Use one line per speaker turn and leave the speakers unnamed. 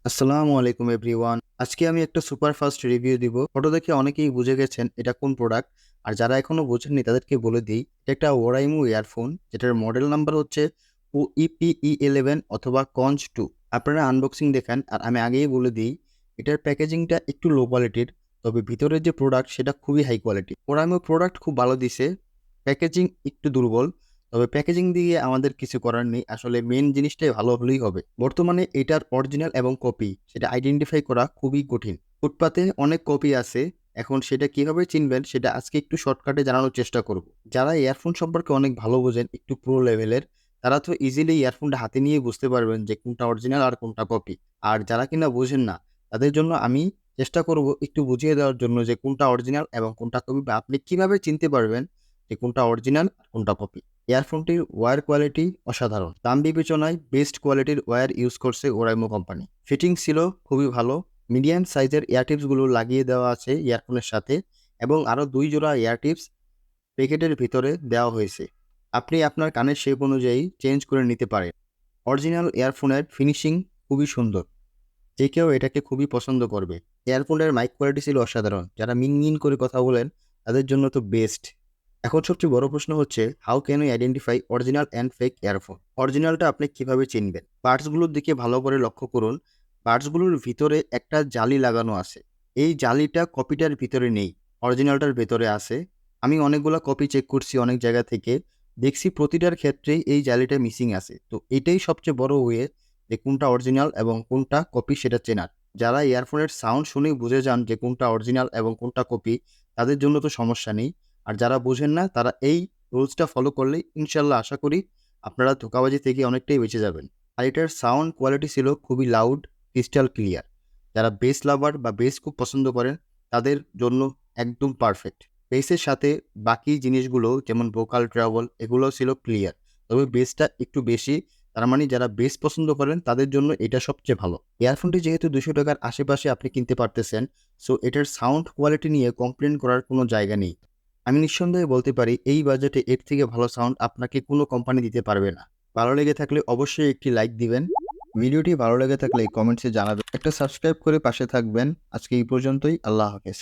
আসসালামু আলাইকুম এভরিওয়ান। আজকে আমি একটা সুপার ফাস্ট রিভিউ দিব। ফটো দেখে অনেকেই বুঝে গেছেন এটা কোন প্রোডাক্ট, আর যারা এখনো বোঝেননি তাদেরকে বলে দিই, এটা একটা ওরাইমো ইয়ারফোন, যেটার মডেল নাম্বার হচ্ছে OEP-E11 অথবা কঞ্চ 2। আপনারা আনবক্সিং দেখেন, আর আমি আগেই বলে দিই এটার প্যাকেজিংটা একটু লো কোয়ালিটির, তবে ভিতরের যে প্রোডাক্ট সেটা খুবই হাই কোয়ালিটি। ওরাইমো প্রোডাক্ট খুব ভালো দিছে, প্যাকেজিং একটু দুর্বল। তবে প্যাকেজিং দিয়ে আমাদের কিছু করার নেই, আসলে মেন জিনিসটাই ভালো হলেই হবে। বর্তমানে এটার অরিজিনাল এবং কপি সেটা আইডেন্টিফাই করা খুবই কঠিন। ফুটপাতে অনেক কপি আছে, এখন সেটা কিভাবে চিনবেন সেটা আজকে একটু শর্টকাটে জানানোর চেষ্টা করব। যারা ইয়ারফোন সম্পর্কে অনেক ভালো বোঝেন, একটু প্রো লেভেলের, তারা তো ইজিলি ইয়ারফোনটা হাতে নিয়ে বুঝতে পারবেন যে কোনটা অরিজিনাল আর কোনটা কপি। আর যারা কিনা বোঝেন না, তাদের জন্য আমি চেষ্টা করব একটু বুঝিয়ে দেওয়ার জন্য যে কোনটা অরিজিনাল এবং কোনটা কপি, বা আপনি কিভাবে চিনতে পারবেন যে কোনটা অরিজিনাল আর কোনটা কপি। ইয়ারফোনটির ওয়্যার কোয়ালিটি অসাধারণ। দাম বিবেচনায় বেস্ট কোয়ালিটির ওয়্যার ইউজ করছে ওরাইমো কোম্পানি। ফিটিং ছিল খুবই ভালো। মিডিয়াম সাইজের ইয়ারটিপসগুলো লাগিয়ে দেওয়া আছে ইয়ারফোনের সাথে, এবং আরও 2 জোড়া ইয়ারটিপস প্যাকেটের ভিতরে দেওয়া হয়েছে। আপনি আপনার কানের শেপ অনুযায়ী চেঞ্জ করে নিতে পারেন। অরিজিনাল ইয়ারফোনের ফিনিশিং খুবই সুন্দর, যে কেউ এটাকে খুবই পছন্দ করবে। ইয়ারফোনের মাইক কোয়ালিটি ছিল অসাধারণ। যারা মিন করে কথা বলেন তাদের জন্য তো বেস্ট। এখন সবচেয়ে বড় প্রশ্ন হচ্ছে, how can you identify original and fake earphone? অরিজিনালটা আপনি কিভাবে চিনবেন? পার্টসগুলোর দিকে ভালো করে লক্ষ্য করুন। পার্টসগুলোর ভিতরে একটা জালি লাগানো আছে। এই জালিটা কপিটার ভিতরে নেই, অরিজিনালটার ভেতরে আছে। আমি অনেকগুলো কপি চেক করছি অনেক জায়গা থেকে, দেখছি প্রতিটার ক্ষেত্রেই এই জালিটা মিসিং আছে। তো এটাই সবচেয়ে বড় ওয়ে যে কোনটা অরিজিনাল এবং কোনটা কপি সেটা চেনার। যারা ইয়ারফোনের সাউন্ড শুনেই বুঝে যান যে কোনটা অরিজিনাল এবং কোনটা কপি, তাদের জন্য তো সমস্যা নেই। আর যারা বোঝেন না, তারা এই রুলসটা ফলো করলেই ইনশাল্লাহ আশা করি আপনারা ধোঁকাবাজি থেকে অনেকটাই বেঁচে যাবেন। আর এটার সাউন্ড কোয়ালিটি ছিল খুবই লাউড, ক্রিস্টাল ক্লিয়ার। যারা বেস লাভার বা বেস খুব পছন্দ করেন তাদের জন্য একদম পারফেক্ট। বেসের সাথে বাকি জিনিসগুলো যেমন ভোকাল ট্রাভেল এগুলো ছিল ক্লিয়ার, তবে বেসটা একটু বেশি। তার মানে যারা বেস পছন্দ করেন তাদের জন্য এটা সবচেয়ে ভালো। ইয়ারফোনটি যেহেতু 200 টাকার আশেপাশে আপনি কিনতে পারতেছেন, সো এটার সাউন্ড কোয়ালিটি নিয়ে কমপ্লেন করার কোনো জায়গা নেই। আমি নিঃসন্দেহে বলতে পারি এই বাজেটে এর থেকে ভালো সাউন্ড আপনাকে কোনো কোম্পানি দিতে পারবে না। ভালো লেগে থাকলে অবশ্যই একটি লাইক দিবেন। ভিডিওটি ভালো লেগে থাকলে কমেন্টসে জানাবেন। একটা সাবস্ক্রাইব করে পাশে থাকবেন। আজকে এই পর্যন্তই। আল্লাহ হাফেজ।